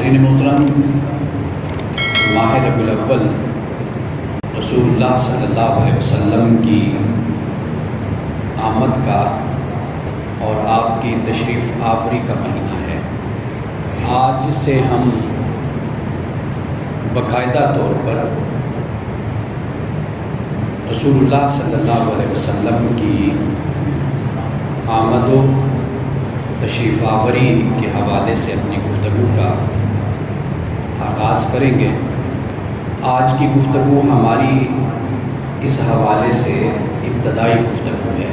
حاضرین محترم، ماہ ربیع الاول رسول اللہ صلی اللہ علیہ وسلم کی آمد کا اور آپ کی تشریف آوری کا مہینہ ہے۔ آج سے ہم باقاعدہ طور پر رسول اللہ صلی اللہ علیہ وسلم کی آمد و تشریف آوری کے حوالے سے اپنی گفتگو کا آغاز کریں گے۔ آج کی گفتگو ہماری اس حوالے سے ابتدائی گفتگو ہے۔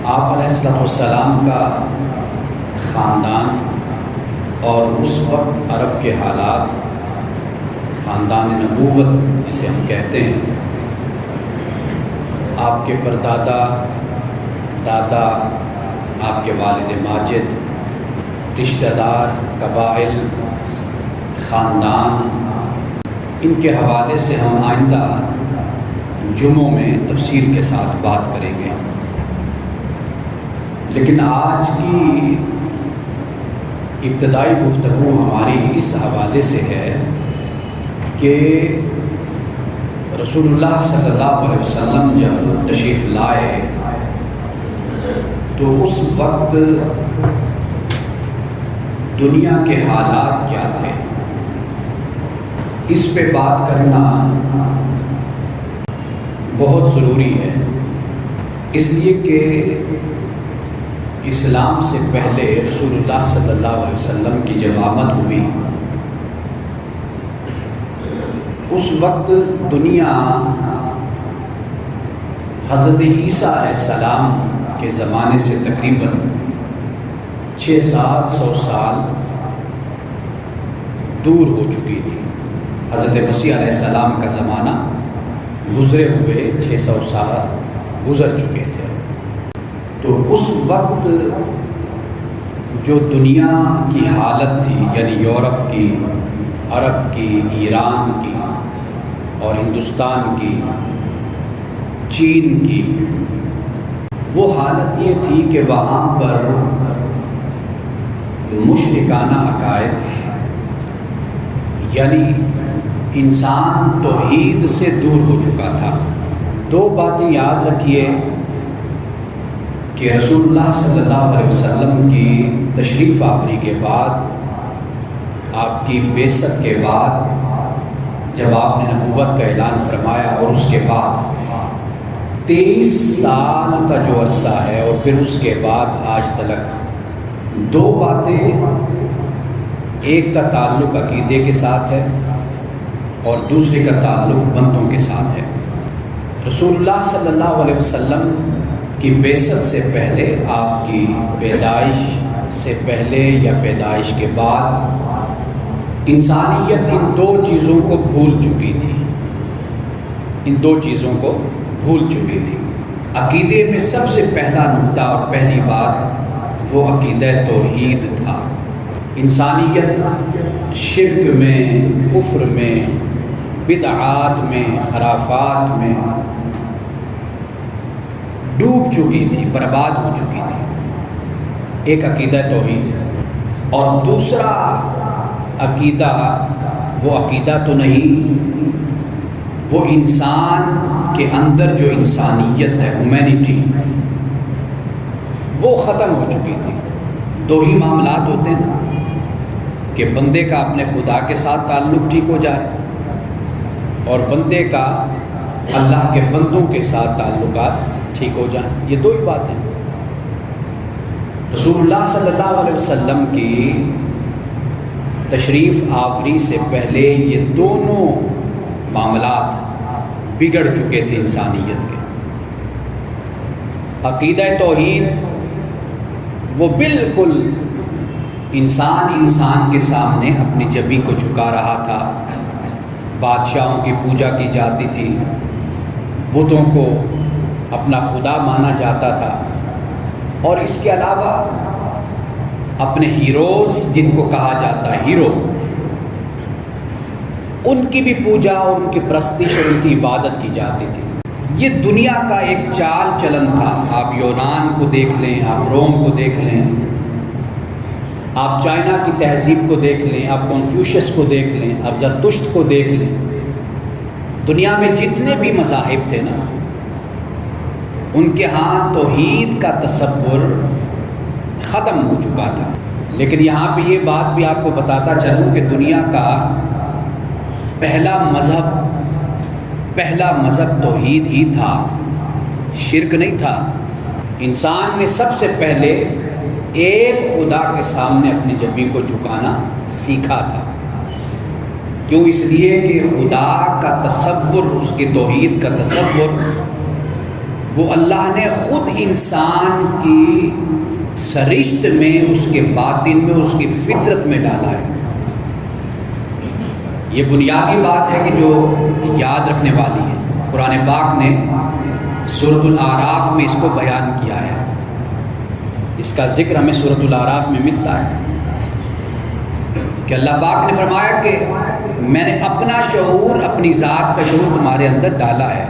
آپ علیہ السلام کا خاندان اور اس وقت عرب کے حالات، خاندان نبوت جسے ہم کہتے ہیں، آپ کے پردادا، دادا، آپ کے والد ماجد، رشتہ دار، قبائل، خاندان، ان کے حوالے سے ہم آئندہ جمعوں میں تفصیل کے ساتھ بات کریں گے۔ لیکن آج کی ابتدائی گفتگو ہماری اس حوالے سے ہے کہ رسول اللہ صلی اللہ علیہ وسلم جب تشریف لائے تو اس وقت دنیا کے حالات کیا تھے، اس پہ بات کرنا بہت ضروری ہے، اس لیے کہ اسلام سے پہلے رسول اللہ صلی اللہ علیہ وسلم کی جب آمد ہوئی، اس وقت دنیا حضرت عیسیٰ علیہ السلام کے زمانے سے تقریباً 600-700 سال دور ہو چکی تھی۔ حضرت مسیح علیہ السلام کا زمانہ گزرے ہوئے 600 سال گزر چکے تھے۔ تو اس وقت جو دنیا کی حالت تھی، یعنی یورپ کی، عرب کی، ایران کی اور ہندوستان کی، چین کی، وہ حالت یہ تھی کہ وہاں پر مشرکانہ عقائد، یعنی انسان توحید سے دور ہو چکا تھا۔ دو باتیں یاد رکھیے کہ رسول اللہ صلی اللہ علیہ وسلم کی تشریف آوری کے بعد، آپ کی بعثت کے بعد، جب آپ نے نبوت کا اعلان فرمایا اور اس کے بعد 23 سال کا جو عرصہ ہے اور پھر اس کے بعد آج تلک، دو باتیں، ایک کا تعلق عقیدے کے ساتھ ہے اور دوسرے کا تعلق بندوں کے ساتھ ہے۔ رسول اللہ صلی اللہ علیہ وسلم کی بعثت سے پہلے، آپ کی پیدائش سے پہلے یا پیدائش کے بعد، انسانیت ان دو چیزوں کو بھول چکی تھی، ان دو چیزوں کو بھول چکی تھی۔ عقیدے میں سب سے پہلا نقطہ اور پہلی بات وہ عقیدہ توحید تھا۔ انسانیت شرک میں، کفر میں، بدعات میں، خرافات میں ڈوب چکی تھی، برباد ہو چکی تھی۔ ایک عقیدہ توحید ہے، اور دوسرا عقیدہ وہ عقیدہ تو نہیں، وہ انسان کے اندر جو انسانیت ہے، ہیومینٹی، وہ ختم ہو چکی تھی۔ دو ہی معاملات ہوتے ہیں کہ بندے کا اپنے خدا کے ساتھ تعلق ٹھیک ہو جائے اور بندے کا اللہ کے بندوں کے ساتھ تعلقات ٹھیک ہو جائیں، یہ دو ہی باتیں۔ رسول اللہ صلی اللہ علیہ وسلم کی تشریف آوری سے پہلے یہ دونوں معاملات بگڑ چکے تھے انسانیت کے۔ عقیدہ توحید وہ بالکل انسان کے سامنے اپنی جبیں کو جھکا رہا تھا، بادشاہوں کی پوجا کی جاتی تھی، بتوں کو اپنا خدا مانا جاتا تھا، اور اس کے علاوہ اپنے ہیروز، جن کو کہا جاتا ہے ہیرو، ان کی بھی پوجا اور ان کی پرستش اور ان کی عبادت کی جاتی تھی۔ یہ دنیا کا ایک چال چلن تھا۔ آپ یونان کو دیکھ لیں، آپ روم کو دیکھ لیں، آپ چائنا کی تہذیب کو دیکھ لیں، آپ کنفیوشس کو دیکھ لیں، آپ زرتشت کو دیکھ لیں، دنیا میں جتنے بھی مذاہب تھے نا، ان کے ہاں توحید کا تصور ختم ہو چکا تھا۔ لیکن یہاں پہ یہ بات بھی آپ کو بتاتا چلوں کہ دنیا کا پہلا مذہب توحید ہی تھا، شرک نہیں تھا۔ انسان نے سب سے پہلے ایک خدا کے سامنے اپنی جبین کو جھکانا سیکھا تھا۔ کیوں؟ اس لیے کہ خدا کا تصور، اس کے توحید کا تصور، وہ اللہ نے خود انسان کی سرشت میں، اس کے باطن میں، اس کی فطرت میں ڈالا ہے۔ یہ بنیادی بات ہے کہ جو یاد رکھنے والی ہے۔ قرآن پاک نے سورۃ الاعراف میں اس کو بیان کیا ہے، اس کا ذکر ہمیں سورۃ الاعراف میں ملتا ہے کہ اللہ پاک نے فرمایا کہ میں نے اپنا شعور، اپنی ذات کا شعور تمہارے اندر ڈالا ہے۔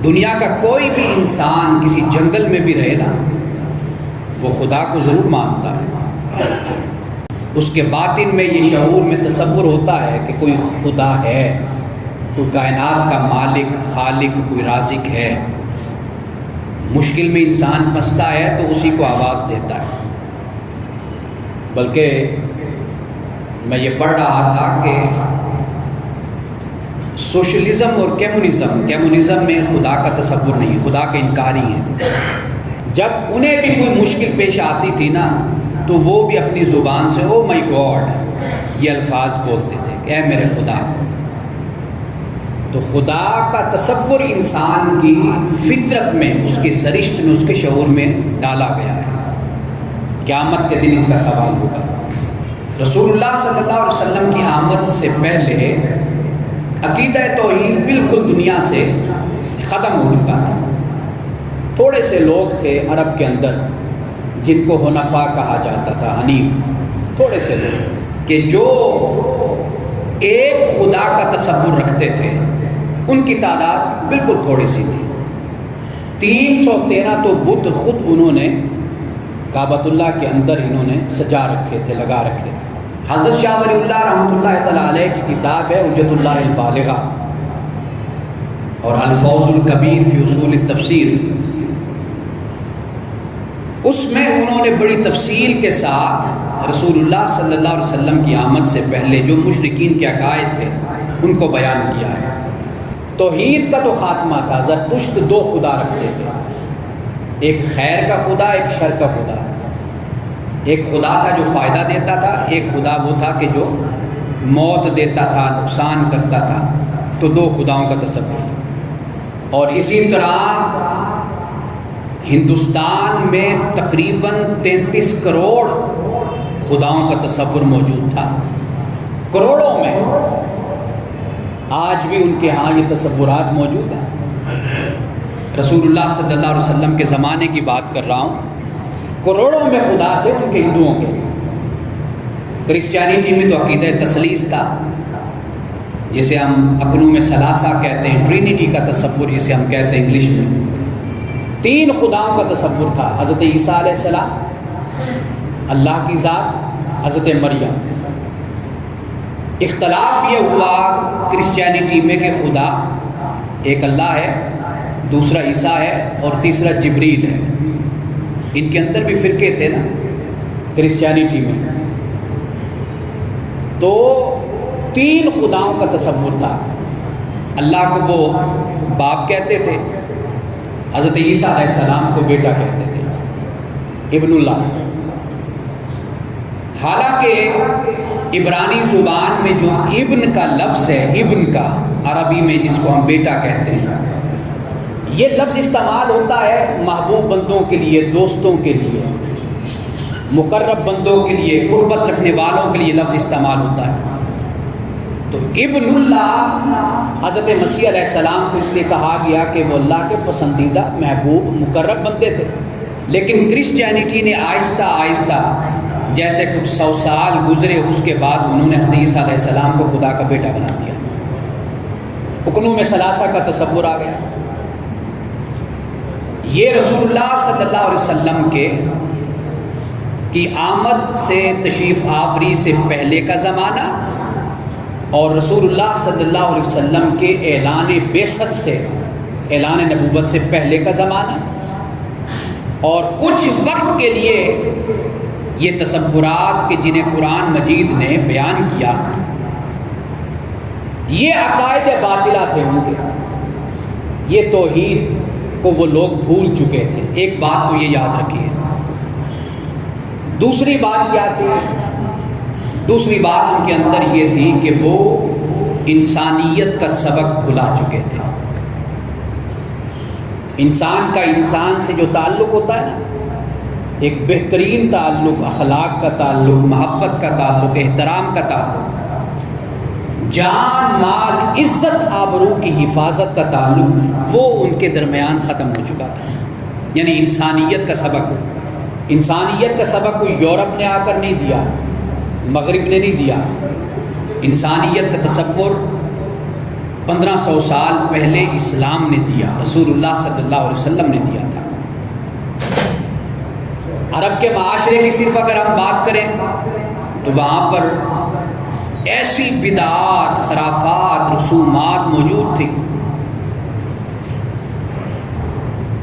دنیا کا کوئی بھی انسان کسی جنگل میں بھی رہے نا، وہ خدا کو ضرور مانتا ہے، اس کے باطن میں یہ شعور میں تصور ہوتا ہے کہ کوئی خدا ہے، کوئی کائنات کا مالک، خالق، کوئی رازق ہے۔ مشکل میں انسان پھنستا ہے تو اسی کو آواز دیتا ہے۔ بلکہ میں یہ پڑھ رہا تھا کہ سوشلزم اور کمیونزم میں خدا کا تصور نہیں، خدا کے انکاری ہیں۔ جب انہیں بھی کوئی مشکل پیش آتی تھی نا، تو وہ بھی اپنی زبان سے او مائی گاڈ یہ الفاظ بولتے تھے کہ اے میرے خدا۔ تو خدا کا تصور انسان کی فطرت میں، اس کی سرشت میں، اس کے شعور میں ڈالا گیا ہے۔ قیامت کے دن اس کا سوال ہوگا۔ رسول اللہ صلی اللہ علیہ وسلم کی آمد سے پہلے عقیدہ توحید بالکل دنیا سے ختم ہو چکا تھا۔ تھوڑے سے لوگ تھے عرب کے اندر جن کو حنفاء کہا جاتا تھا، حنیف، تھوڑے سے لوگ کہ جو ایک خدا کا تصور رکھتے تھے۔ ان کی تعداد بالکل تھوڑی سی تھی، 313 تو بت خود انہوں نے کعبۃ اللہ کے اندر انہوں نے سجا رکھے تھے، لگا رکھے تھے۔ حضرت شاہ ولی اللہ رحمۃ اللہ تعالیٰ علیہ کی کتاب ہے حجت اللہ البالغہ اور الفوز الکبیر فی اصول التفسیر، اس میں انہوں نے بڑی تفصیل کے ساتھ رسول اللہ صلی اللہ علیہ وسلم کی آمد سے پہلے جو مشرکین کے عقائد تھے ان کو بیان کیا ہے۔ توحید کا تو خاتمہ تھا، زرتشت 2 خدا رکھتے تھے، ایک خیر کا خدا، ایک شر کا خدا۔ ایک خدا تھا جو فائدہ دیتا تھا، ایک خدا وہ تھا کہ جو موت دیتا تھا، نقصان کرتا تھا۔ تو 2 خداؤں کا تصور تھا۔ اور اسی طرح ہندوستان میں تقریباً 33 کروڑ خداؤں کا تصور موجود تھا، کروڑوں میں۔ آج بھی ان کے ہاں یہ تصورات موجود ہیں۔ رسول اللہ صلی اللہ علیہ وسلم کے زمانے کی بات کر رہا ہوں، کروڑوں میں خدا تھے ان کے، ہندوؤں کے۔ کرسچینٹی میں تو عقیدہ تثلیث تھا، جسے ہم اقنوم ثلاثہ کہتے ہیں، ٹرینٹی کا تصور جسے ہم کہتے ہیں انگلش میں۔ 3 خداؤں کا تصور تھا، حضرت عیسیٰ علیہ السلام، اللہ کی ذات، حضرت مریم۔ اختلاف یہ ہوا کرسچینٹی میں کہ خدا ایک اللہ ہے، دوسرا عیسیٰ ہے اور تیسرا جبریل ہے۔ ان کے اندر بھی فرقے تھے نا کرسچینٹی میں۔ تو 3 خداؤں کا تصور تھا۔ اللہ کو وہ باپ کہتے تھے، حضرت عیسیٰ علیہ السلام کو بیٹا کہتے تھے، ابن اللہ۔ حالانکہ عبرانی زبان میں جو ابن کا لفظ ہے، ابن کا عربی میں جس کو ہم بیٹا کہتے ہیں، یہ لفظ استعمال ہوتا ہے محبوب بندوں کے لیے، دوستوں کے لیے، مقرب بندوں کے لیے، قربت رکھنے والوں کے لیے لفظ استعمال ہوتا ہے۔ تو ابن اللہ حضرت مسیح علیہ السلام کو اس لیے کہا گیا کہ وہ اللہ کے پسندیدہ، محبوب، مقرب بندے تھے۔ لیکن کرسچینٹی نے آہستہ آہستہ جیسے کچھ 100 سال گزرے، اس کے بعد انہوں نے حضرت عیسیٰ علیہ السلام کو خدا کا بیٹا بنا دیا۔ اقنوم ثلاثہ کا تصور آ گیا۔ یہ رسول اللہ صلی اللہ علیہ وسلم کی آمد سے، تشریف آوری سے پہلے کا زمانہ، اور رسول اللہ صلی اللہ علیہ وسلم کے اعلان بعثت سے، اعلان نبوت سے پہلے کا زمانہ، اور کچھ وقت کے لیے یہ تصورات کہ جنہیں قرآن مجید نے بیان کیا، یہ عقائد باطلہ تھے ان کے، یہ توحید کو وہ لوگ بھول چکے تھے۔ ایک بات تو یہ یاد رکھیے۔ دوسری بات کیا تھی؟ دوسری بات ان کے اندر یہ تھی کہ وہ انسانیت کا سبق بھلا چکے تھے۔ انسان کا انسان سے جو تعلق ہوتا ہے نا، ایک بہترین تعلق، اخلاق کا تعلق، محبت کا تعلق، احترام کا تعلق، جان مال عزت آبرو کی حفاظت کا تعلق، وہ ان کے درمیان ختم ہو چکا تھا۔ یعنی انسانیت کا سبق، انسانیت کا سبق کوئی یورپ نے آ کر نہیں دیا، مغرب نے نہیں دیا۔ انسانیت کا تصور 1500 سال پہلے اسلام نے دیا، رسول اللہ صلی اللہ علیہ وسلم نے دیا تھا۔ عرب کے معاشرے کی صرف اگر ہم بات کریں تو وہاں پر ایسی بدعات، خرافات، رسومات موجود تھی۔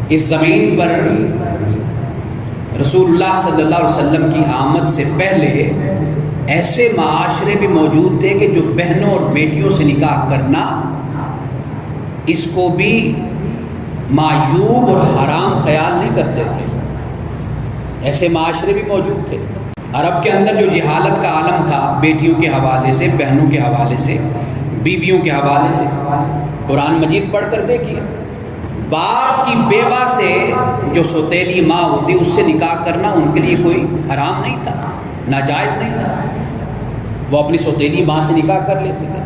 اس زمین پر رسول اللہ صلی اللہ علیہ وسلم کی آمد سے پہلے ایسے معاشرے بھی موجود تھے کہ جو بہنوں اور بیٹیوں سے نکاح کرنا اس کو بھی معیوب اور حرام خیال نہیں کرتے تھے۔ ایسے معاشرے بھی موجود تھے۔ عرب کے اندر جو جہالت کا عالم تھا، بیٹیوں کے حوالے سے، بہنوں کے حوالے سے، بیویوں کے حوالے سے، قرآن مجید پڑھ کر دیکھیے، باپ کی بیوہ سے جو سوتیلی ماں ہوتی اس سے نکاح کرنا ان کے لیے کوئی حرام نہیں تھا، ناجائز نہیں تھا۔ وہ اپنی سوتیلی ماں سے نکاح کر لیتے تھے۔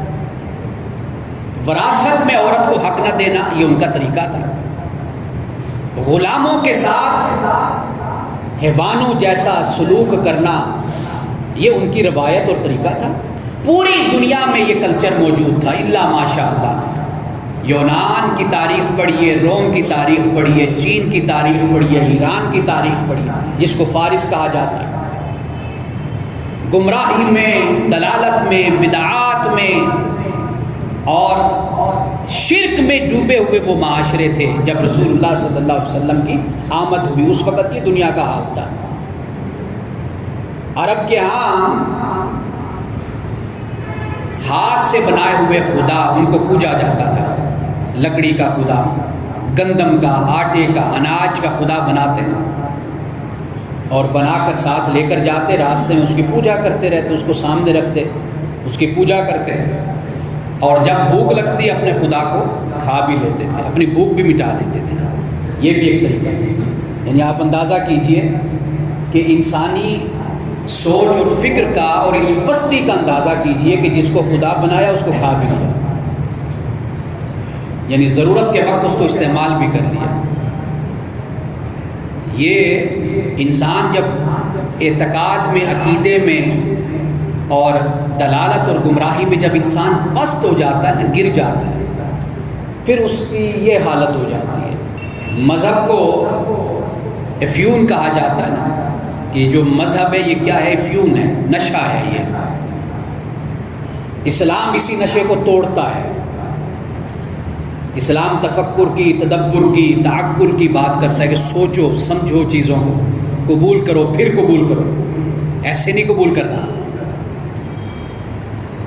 وراثت میں عورت کو حق نہ دینا یہ ان کا طریقہ تھا۔ غلاموں کے ساتھ حیوانوں جیسا سلوک کرنا یہ ان کی روایت اور طریقہ تھا۔ پوری دنیا میں یہ کلچر موجود تھا الا ماشاء اللہ۔ یونان کی تاریخ پڑھیے، روم کی تاریخ پڑھیے، چین کی تاریخ پڑھیے، ایران کی تاریخ پڑھیے، جس کو فارس کہا جاتا ہے۔ گمراہی میں، دلالت میں، بدعات میں اور شرک میں ڈوبے ہوئے وہ معاشرے تھے جب رسول اللہ صلی اللہ علیہ وسلم کی آمد ہوئی۔ اس وقت یہ دنیا کا حال تھا۔ عرب کے ہاں ہاتھ سے بنائے ہوئے خدا ان کو پوجا جاتا تھا۔ لکڑی کا خدا، گندم کا، آٹے کا، اناج کا خدا بناتے اور بنا کر ساتھ لے کر جاتے، راستے میں اس کی پوجا کرتے رہتے، اس کو سامنے رکھتے، اس کی پوجا کرتے، اور جب بھوک لگتی اپنے خدا کو کھا بھی لیتے تھے، اپنی بھوک بھی مٹا لیتے تھے۔ یہ بھی ایک طریقہ تھا۔ یعنی آپ اندازہ کیجئے کہ انسانی سوچ اور فکر کا اور اس پستی کا اندازہ کیجئے کہ جس کو خدا بنایا اس کو کھا بھی لیا، یعنی ضرورت کے وقت اس کو استعمال بھی کر لیا۔ یہ انسان جب اعتقاد میں، عقیدے میں اور دلالت اور گمراہی میں جب انسان پست ہو جاتا ہے نا، گر جاتا ہے، پھر اس کی یہ حالت ہو جاتی ہے۔ مذہب کو افیون کہا جاتا ہے نا، کہ جو مذہب ہے یہ کیا ہے؟ افیون ہے، نشہ ہے یہ۔ اسلام اسی نشے کو توڑتا ہے۔ اسلام تفکر کی، تدبر کی، تعقل کی بات کرتا ہے کہ سوچو سمجھو چیزوں کو، قبول کرو پھر قبول کرو، ایسے نہیں قبول کرنا۔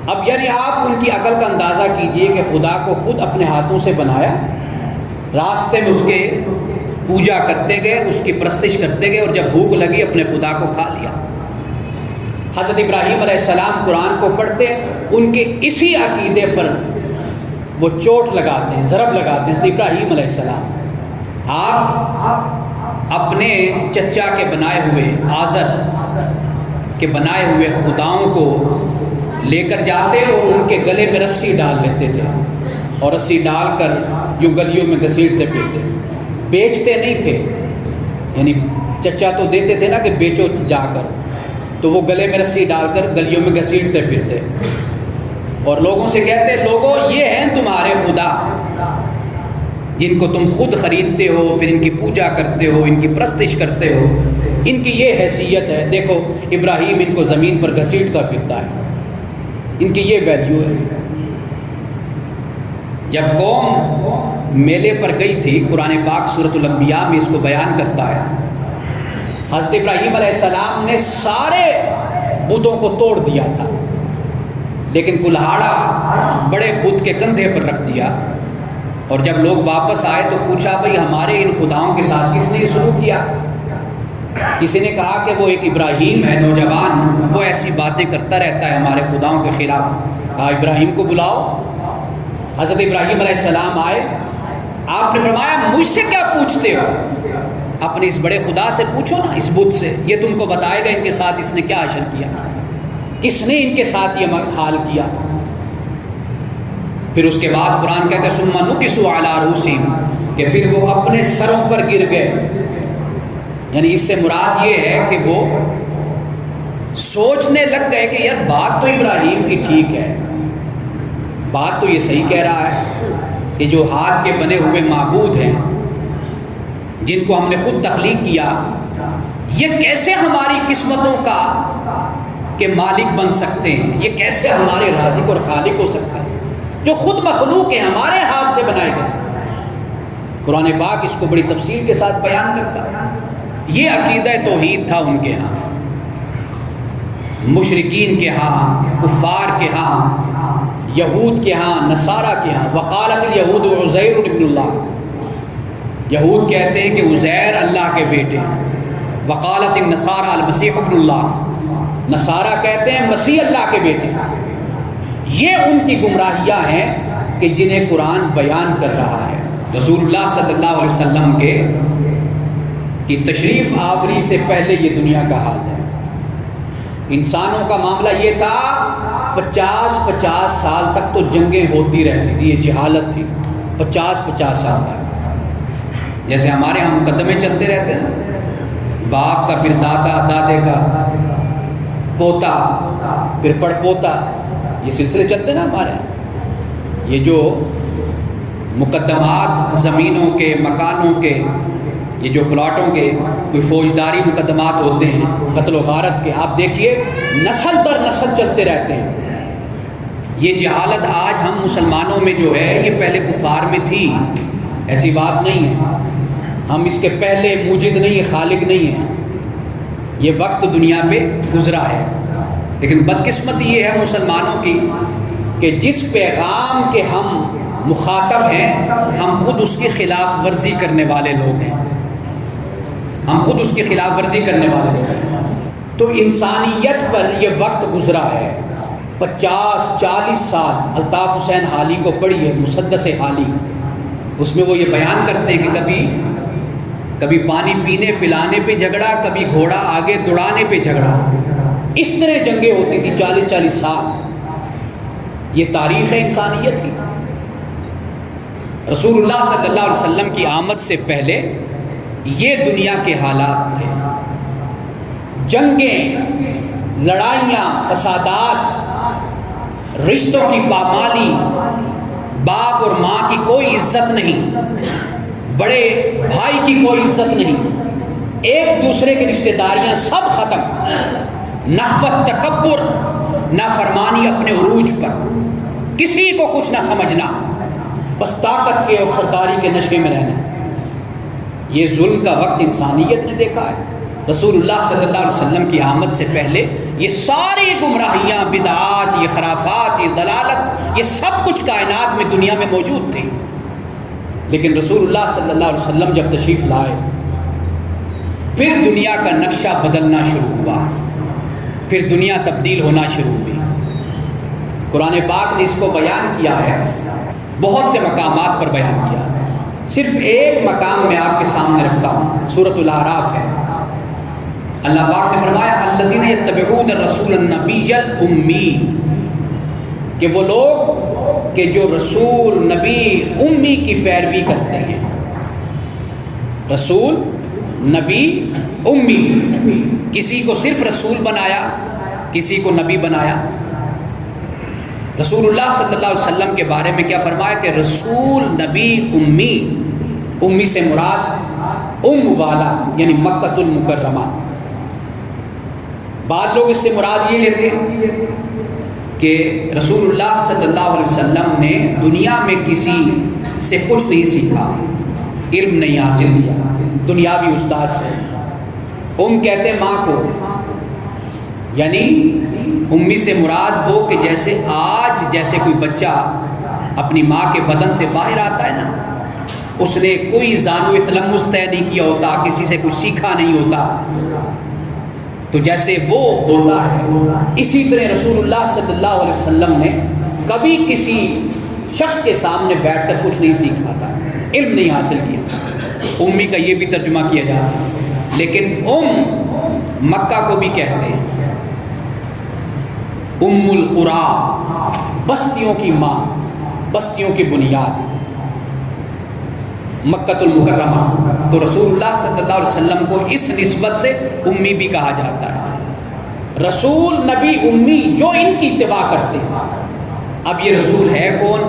اب یعنی آپ ان کی عقل کا اندازہ کیجئے کہ خدا کو خود اپنے ہاتھوں سے بنایا، راستے میں اس کے پوجا کرتے گئے، اس کی پرستش کرتے گئے، اور جب بھوک لگی اپنے خدا کو کھا لیا۔ حضرت ابراہیم علیہ السلام قرآن کو پڑھتے، ان کے اسی عقیدے پر وہ چوٹ لگاتے ہیں، ضرب لگاتے ہیں۔ حضرت ابراہیم علیہ السلام، آپ اپنے چچا کے بنائے ہوئے، آزر کے بنائے ہوئے خداؤں کو لے کر جاتے اور ان کے گلے میں رسی ڈال لیتے تھے، اور رسی ڈال کر یوں گلیوں میں گھسیٹتے پھرتے، بیچتے نہیں تھے۔ یعنی چچا تو دیتے تھے نا کہ بیچو جا کر، تو وہ گلے میں رسی ڈال کر گلیوں میں گھسیٹتے پھرتے اور لوگوں سے کہتے، لوگوں یہ ہیں تمہارے خدا جن کو تم خود خریدتے ہو، پھر ان کی پوجا کرتے ہو، ان کی پرستش کرتے ہو۔ ان کی یہ حیثیت ہے، دیکھو ابراہیم ان کو زمین پر گھسیٹتا پھرتا ہے، ان کی یہ ویلیو ہے۔ جب قوم میلے پر گئی تھی، قرآن پاک سورۃ الانبیاء میں اس کو بیان کرتا ہے، حضرت ابراہیم علیہ السلام نے سارے بتوں کو توڑ دیا تھا، لیکن کلہاڑا بڑے بت کے کندھے پر رکھ دیا، اور جب لوگ واپس آئے تو پوچھا بھئی ہمارے ان خداؤں کے ساتھ کس نے یہ سلوک کیا؟ کسی نے کہا کہ وہ ایک ابراہیم ہے نوجوان، وہ ایسی باتیں کرتا رہتا ہے ہمارے خداؤں کے خلاف۔ کہا ابراہیم کو بلاؤ۔ حضرت ابراہیم علیہ السلام آئے، آپ نے فرمایا مجھ سے کیا پوچھتے ہو؟ اپنے اس بڑے خدا سے پوچھو نا، اس بت سے، یہ تم کو بتائے گا ان کے ساتھ اس نے کیا حشر کیا، کس نے ان کے ساتھ یہ حال کیا۔ پھر اس کے بعد قرآن کہتے ہیں ثم نکسوا علی رؤوسہم، کہ پھر وہ اپنے سروں پر گر گئے، یعنی اس سے مراد یہ ہے کہ وہ سوچنے لگ گئے کہ یار بات تو ابراہیم کی ٹھیک ہے، بات تو یہ صحیح کہہ رہا ہے کہ جو ہاتھ کے بنے ہوئے معبود ہیں جن کو ہم نے خود تخلیق کیا، یہ کیسے ہماری قسمتوں کا کے مالک بن سکتے ہیں، یہ کیسے ہمارے رازق اور خالق ہو سکتے ہیں جو خود مخلوق ہیں، ہمارے ہاتھ سے بنائے گئے۔ قرآن پاک اس کو بڑی تفصیل کے ساتھ بیان کرتا ہے۔ یہ عقیدہ توحید تھا ان کے ہاں، مشرکین کے ہاں، کفار کے ہاں، یہود کے ہاں، نصارہ کے ہاں۔ وقالت الیہود عزیر ابن اللہ، یہود کہتے ہیں کہ عزیر اللہ کے بیٹے ہیں۔ وقالت النصارى المسیح ابن اللہ، نصارہ کہتے ہیں مسیح اللہ کے بیٹے۔ یہ ان کی گمراہیاں ہیں کہ جنہیں قرآن بیان کر رہا ہے۔ رسول اللہ صلی اللہ علیہ وسلم کی تشریف آوری سے پہلے یہ دنیا کا حال ہے۔ انسانوں کا معاملہ یہ تھا، 50 سال تک تو جنگیں ہوتی رہتی تھی، یہ جہالت تھی، 50 سال تک۔ جیسے ہمارے ہاں مقدمے چلتے رہتے ہیں، باپ کا پھر دادا، دادے کا پوتا، پھر پڑ پوتا، یہ سلسلے چلتے نا ہمارے یہاں۔ یہ جو مقدمات زمینوں کے، مکانوں کے، یہ جو پلاٹوں کے کوئی فوجداری مقدمات ہوتے ہیں، قتل و غارت کے، آپ دیکھیے نسل در نسل چلتے رہتے ہیں۔ یہ جہالت آج ہم مسلمانوں میں جو ہے یہ پہلے کفار میں تھی، ایسی بات نہیں ہے۔ ہم اس کے پہلے موجد نہیں، خالق نہیں ہیں، یہ وقت دنیا پہ گزرا ہے۔ لیکن بدقسمتی یہ ہے مسلمانوں کی کہ جس پیغام کے ہم مخاطب ہیں، ہم خود اس کی خلاف ورزی کرنے والے لوگ ہیں، ہم خود اس کی خلاف ورزی کرنے والے لوگ ہیں۔ تو انسانیت پر یہ وقت گزرا ہے 50-40 سال۔ الطاف حسین حالی کو پڑھی ہے، مسدس حالی، اس میں وہ یہ بیان کرتے ہیں کہ کبھی پانی پینے پلانے پہ جھگڑا، کبھی گھوڑا آگے دوڑانے پہ جھگڑا، اس طرح جنگیں ہوتی تھی 40 سال۔ یہ تاریخ ہے انسانیت کی۔ رسول اللہ صلی اللہ علیہ وسلم کی آمد سے پہلے یہ دنیا کے حالات تھے، جنگیں، لڑائیاں، فسادات، رشتوں کی پامالی، باپ اور ماں کی کوئی عزت نہیں، بڑے بھائی کی کوئی عزت نہیں، ایک دوسرے کی رشتہ داریاں سب ختم، نخوت، تکبر، نافرمانی اپنے عروج پر، کسی کو کچھ نہ سمجھنا، بس طاقت کے اور سرداری کے نشے میں رہنا۔ یہ ظلم کا وقت انسانیت نے دیکھا ہے۔ رسول اللہ صلی اللہ علیہ وسلم کی آمد سے پہلے یہ ساری گمراہیاں، بدعات، یہ خرافات، یہ دلالت، یہ سب کچھ کائنات میں، دنیا میں موجود تھی۔ لیکن رسول اللہ صلی اللہ علیہ وسلم جب تشریف لائے، پھر دنیا کا نقشہ بدلنا شروع ہوا، پھر دنیا تبدیل ہونا شروع ہوئی۔ قرآن پاک نے اس کو بیان کیا ہے، بہت سے مقامات پر بیان کیا، صرف ایک مقام میں آپ کے سامنے رکھتا ہوں، سورۃ الاعراف ہے۔ اللہ پاک نے فرمایا الذین یتبعون الرسول النبی الامی، کہ وہ لوگ کہ جو رسول نبی امی کی پیروی کرتے ہیں۔ رسول نبی امی، کسی کو صرف رسول بنایا، کسی کو نبی بنایا۔ رسول اللہ صلی اللہ علیہ وسلم کے بارے میں کیا فرمایا کہ رسول نبی امی، امی سے مراد ام والا، یعنی مکۃ المکرمہ، بعض لوگ اس سے مراد یہ لیتے ہیں کہ رسول اللہ صلی اللہ علیہ وسلم نے دنیا میں کسی سے کچھ نہیں سیکھا، علم نہیں حاصل کیا دنیاوی استاد سے۔ کہتے ہیں ماں کو، یعنی امی سے مراد وہ کہ جیسے کوئی بچہ اپنی ماں کے بدن سے باہر آتا ہے نا، اس نے کوئی زانو تلمس طے نہیں کیا ہوتا، کسی سے کچھ سیکھا نہیں ہوتا، تو جیسے وہ ہوتا ہے اسی طرح رسول اللہ صلی اللہ علیہ وسلم نے کبھی کسی شخص کے سامنے بیٹھ کر کچھ نہیں سیکھا تھا، علم نہیں حاصل کیا۔ امی کا یہ بھی ترجمہ کیا جاتا ہے، لیکن مکہ کو بھی کہتے ہیں، ام القری، بستیوں کی ماں، بستیوں کی بنیاد، مکہ المکرمہ۔ تو رسول اللہ صلی اللہ علیہ وسلم کو اس نسبت سے امی بھی کہا جاتا ہے۔ رسول، نبی، امی جو ان کی اتباع کرتے ہیں۔ اب یہ رسول ہے کون؟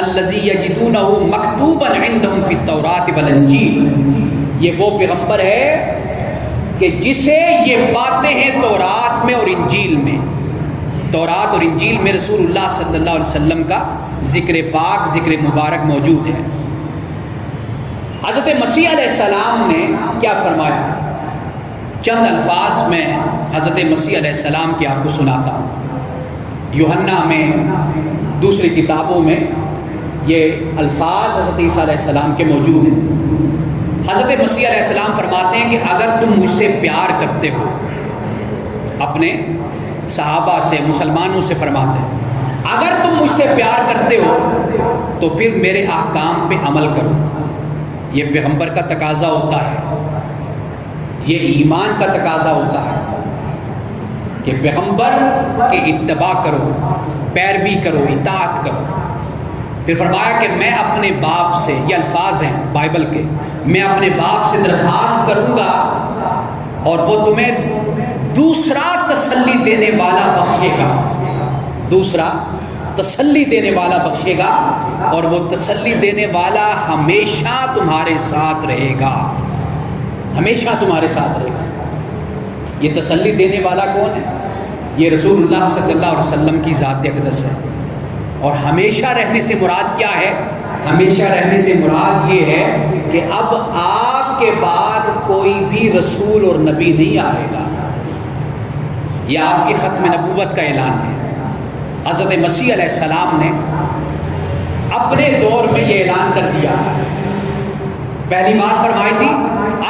الذی یجدونہ مکتوبا عندہم فی التوراۃ والانجیل، یہ وہ پیغمبر ہے کہ جسے یہ باتیں ہیں تورات میں اور انجیل میں، تورات اور انجیل میں رسول اللہ صلی اللہ علیہ وسلم کا ذکر پاک، ذکر مبارک موجود ہے۔ حضرت مسیح علیہ السلام نے کیا فرمایا؟ چند الفاظ میں حضرت مسیح علیہ السلام کی آپ کو سناتا ہوں۔ یوحنا میں، دوسری کتابوں میں یہ الفاظ حضرت عیسیٰ علیہ السلام کے موجود ہیں۔ حضرت مسیح علیہ السلام فرماتے ہیں کہ اگر تم مجھ سے پیار کرتے ہو، اپنے صحابہ سے، مسلمانوں سے فرماتے ہیں، اگر تم مجھ سے پیار کرتے ہو تو پھر میرے احکام پہ عمل کرو۔ یہ پیغمبر کا تقاضا ہوتا ہے، یہ ایمان کا تقاضا ہوتا ہے کہ پیغمبر کی اتباع کرو، پیروی کرو، اطاعت کرو۔ پھر فرمایا کہ میں اپنے باپ سے، یہ الفاظ ہیں بائبل کے، میں اپنے باپ سے درخواست کروں گا اور وہ تمہیں دوسرا تسلی دینے والا بخشے گا، دوسرا تسلی دینے والا بخشے گا، اور وہ تسلی دینے والا ہمیشہ تمہارے ساتھ رہے گا، ہمیشہ تمہارے ساتھ رہے گا۔ یہ تسلی دینے والا کون ہے؟ یہ رسول اللہ صلی اللہ علیہ وسلم کی ذات اقدس ہے۔ اور ہمیشہ رہنے سے مراد کیا ہے؟ ہمیشہ رہنے سے مراد یہ ہے کہ اب آپ کے بعد کوئی بھی رسول اور نبی نہیں آئے گا۔ یہ آپ کی ختم نبوت کا اعلان ہے۔ حضرت مسیح علیہ السلام نے اپنے دور میں یہ اعلان کر دیا تھا۔ پہلی بات فرمائی تھی،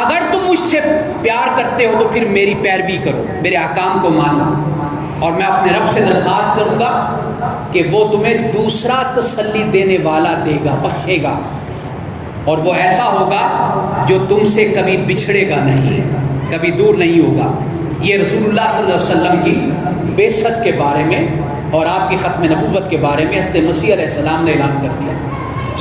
اگر تم مجھ سے پیار کرتے ہو تو پھر میری پیروی کرو، میرے احکام کو مانو، اور میں اپنے رب سے درخواست کروں گا کہ وہ تمہیں دوسرا تسلی دینے والا دے گا، بخشے گا، اور وہ ایسا ہوگا جو تم سے کبھی بچھڑے گا نہیں، کبھی دور نہیں ہوگا۔ یہ رسول اللہ صلی اللہ علیہ وسلم کی بعثت کے بارے میں اور آپ کی ختم نبوت کے بارے میں حضرت مسیح علیہ السلام نے اعلان کر دیا۔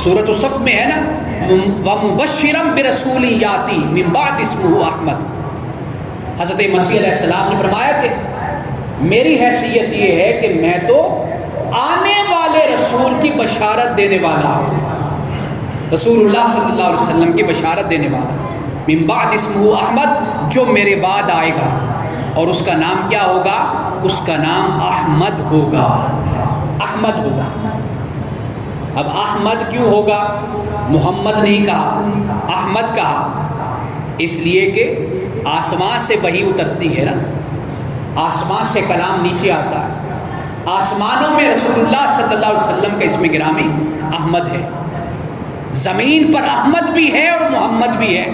سورۃ الصف میں ہے نا، وَمُبَشِّرًا بِرَسُولٍ يَأْتِي مِن بَعْدِ اسْمُهُ احمد۔ حضرت مسیح علیہ السلام نے فرمایا کہ میری حیثیت یہ ہے کہ میں تو آنے والے رسول کی بشارت دینے والا ہوں، رسول اللہ صلی اللہ علیہ وسلم کی بشارت دینے والا، من بعد اسمہ احمد، جو میرے بعد آئے گا، اور اس کا نام کیا ہوگا؟ اس کا نام احمد ہوگا، احمد ہوگا۔ اب احمد کیوں ہوگا؟ محمد نہیں کہا، احمد کہا، اس لیے کہ آسمان سے وحی اترتی ہے نا، آسمان سے کلام نیچے آتا ہے، آسمانوں میں رسول اللہ صلی اللہ علیہ وسلم کا اسم گرامی احمد ہے، زمین پر احمد بھی ہے اور محمد بھی ہے۔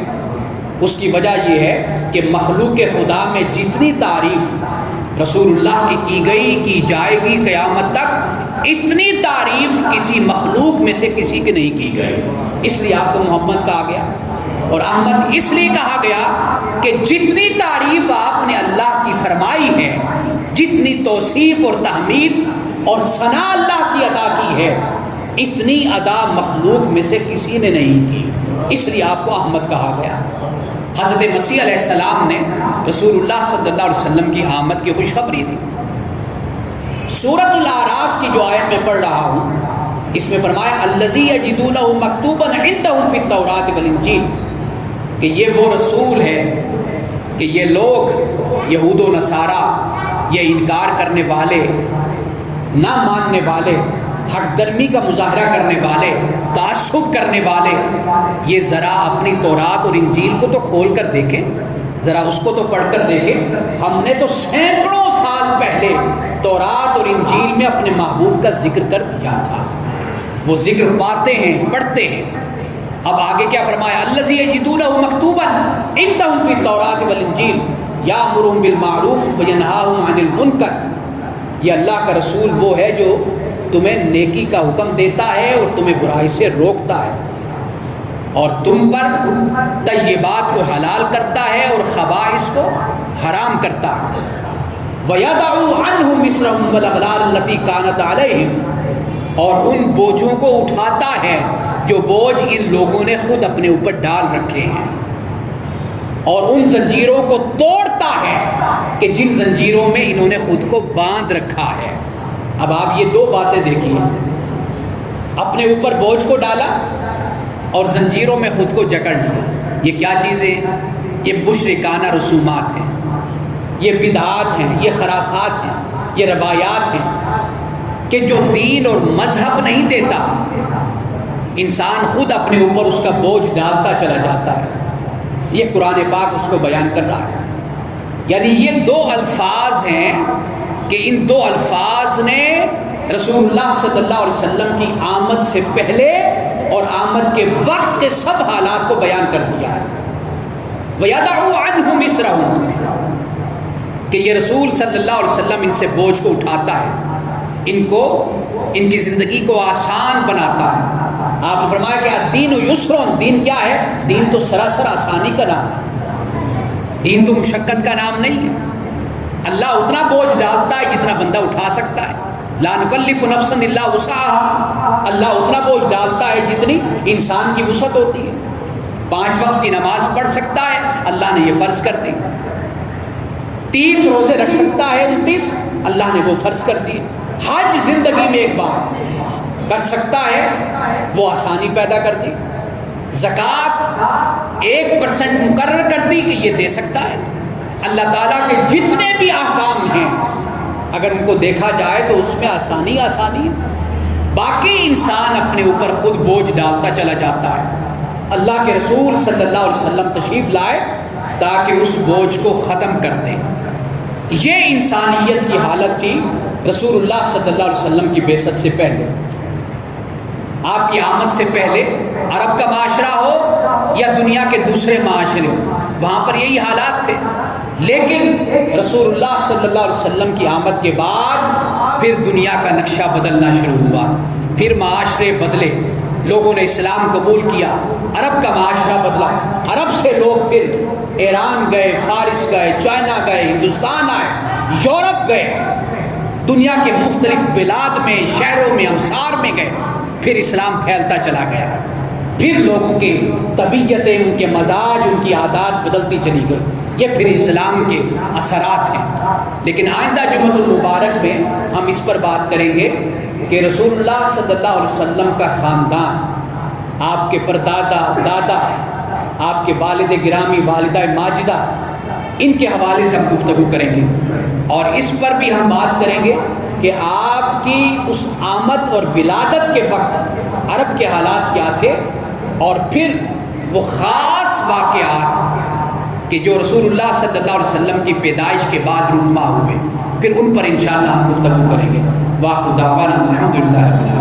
اس کی وجہ یہ ہے کہ مخلوق خدا میں جتنی تعریف رسول اللہ کی گئی، کی جائے گی قیامت تک، اتنی تعریف کسی مخلوق میں سے کسی کی نہیں کی گئی، اس لیے آپ کو محمد کہا گیا۔ اور احمد اس لیے کہا گیا کہ جتنی تعریف آپ نے اللہ کی فرمائی ہے، جتنی توصیف اور تحمید اور ثنا اللہ کی عطا کی ہے، اتنی ادا مخلوق میں سے کسی نے نہیں کی، اس لیے آپ کو احمد کہا گیا۔ حضرت مسیح علیہ السلام نے رسول اللہ صلی اللہ علیہ وسلم کی آمد کی خوشخبری دی۔ سورۃ الاعراف کی جو آیت میں پڑھ رہا ہوں، اس میں فرمایا الذی یجدونہ مکتوبا عندہم فی التوراۃ والانجیل، کہ یہ وہ رسول ہے کہ یہ لوگ یہود و نصارہ یہ انکار کرنے والے، نہ ماننے والے، حق درمی کا مظاہرہ کرنے والے، تعصب کرنے والے، یہ ذرا اپنی تورات اور انجیل کو تو کھول کر دیکھیں، ذرا اس کو تو پڑھ کر دیکھیں۔ ہم نے تو سینکڑوں سال پہلے تورات اور انجیل میں اپنے محبوب کا ذکر کر دیا تھا، وہ ذکر پاتے ہیں، پڑھتے ہیں۔ اب آگے کیا فرمایا؟ الذی یجدونہ مکتوبا عندہم فی التوراۃ والانجیل یامرہم بالمعروف وینہاہم عن المنکر۔ یہ اللہ کا رسول وہ ہے جو تمہیں نیکی کا حکم دیتا ہے اور تمہیں برائی سے روکتا ہے، اور تم پر طیبات کو حلال کرتا ہے اور خبائث کو حرام کرتا ہے۔ وَيَدَعُ عَنْهُمْ إِصْرَهُمْ وَالْأَغْلَالَ الَّتِي كَانَتْ عَلَيْهِمْ، اور ان بوجھوں کو اٹھاتا ہے جو بوجھ ان لوگوں نے خود اپنے اوپر ڈال رکھے ہیں، اور ان زنجیروں کو توڑتا ہے کہ جن زنجیروں میں انہوں نے خود کو باندھ رکھا ہے۔ اب آپ یہ دو باتیں دیکھیے، اپنے اوپر بوجھ کو ڈالا اور زنجیروں میں خود کو جکڑ لیا۔ یہ کیا چیزیں؟ یہ مشرکانہ رسومات ہیں، یہ بدعات ہیں، یہ خرافات ہیں، یہ روایات ہیں کہ جو دین اور مذہب نہیں دیتا، انسان خود اپنے اوپر اس کا بوجھ ڈالتا چلا جاتا ہے۔ یہ قرآن پاک اس کو بیان کر رہا ہے۔ یعنی یہ دو الفاظ ہیں کہ ان دو الفاظ نے رسول اللہ صلی اللہ علیہ وسلم کی آمد سے پہلے اور آمد کے وقت کے سب حالات کو بیان کر دیا ہے۔ وَيَدَعُ عَنْهُمْ إِصْرَهُمْ، کہ یہ رسول صلی اللہ علیہ وسلم ان سے بوجھ کو اٹھاتا ہے، ان کی زندگی کو آسان بناتا ہے۔ آپ نے فرمایا کہ الدین یسر، دین کیا ہے؟ دین تو سراسر آسانی کا نام ہے، دین تو مشقت کا نام نہیں ہے۔ اللہ اتنا بوجھ ڈالتا ہے جتنا بندہ اٹھا سکتا ہے، لا نکلف نفسا الا وسعها، اللہ اتنا بوجھ ڈالتا ہے جتنی انسان کی وسعت ہوتی ہے۔ 5 وقت کی نماز پڑھ سکتا ہے، اللہ نے یہ فرض کر دی۔ 30 روزے رکھ سکتا ہے، 29 اللہ نے وہ فرض کر دیے۔ حج زندگی میں ایک بار کر سکتا ہے، وہ آسانی پیدا کر دی۔ زکوٰۃ 1% مقرر کر دی کہ یہ دے سکتا ہے۔ اللہ تعالیٰ کے جتنے بھی احکام ہیں اگر ان کو دیکھا جائے تو اس میں آسانی ہے۔ باقی انسان اپنے اوپر خود بوجھ ڈالتا چلا جاتا ہے۔ اللہ کے رسول صلی اللہ علیہ وسلم تشریف لائے تاکہ اس بوجھ کو ختم کر دیں۔ یہ انسانیت کی حالت تھی رسول اللہ صلی اللہ علیہ وسلم کی بعثت سے پہلے۔ آپ کی آمد سے پہلے عرب کا معاشرہ ہو یا دنیا کے دوسرے معاشرے ہو، وہاں پر یہی حالات تھے۔ لیکن رسول اللہ صلی اللہ علیہ وسلم کی آمد کے بعد پھر دنیا کا نقشہ بدلنا شروع ہوا، پھر معاشرے بدلے، لوگوں نے اسلام قبول کیا، عرب کا معاشرہ بدلا، عرب سے لوگ پھر ایران گئے، فارس گئے، چائنا گئے، ہندوستان آئے، یورپ گئے، دنیا کے مختلف بلاد میں، شہروں میں، امصار میں گئے، پھر اسلام پھیلتا چلا گیا، پھر لوگوں کی طبیعتیں، ان کے مزاج، ان کی عادات بدلتی چلی گئی۔ یہ پھر اسلام کے اثرات ہیں۔ لیکن آئندہ جمعۃ المبارک میں ہم اس پر بات کریں گے کہ رسول اللہ صلی اللہ علیہ وسلم کا خاندان، آپ کے پردادا، دادا، آپ کے والد گرامی، والدہ ماجدہ، ان کے حوالے سے ہم گفتگو کریں گے، اور اس پر بھی ہم بات کریں گے کہ آپ کی اس آمد اور ولادت کے وقت عرب کے حالات کیا تھے، اور پھر وہ خاص واقعات کہ جو رسول اللہ صلی اللہ علیہ وسلم کی پیدائش کے بعد رونما ہوئے، پھر ان پر انشاءاللہ ہم گفتگو کریں گے۔ واخر دعوانا الحمدللہ رب العالمین۔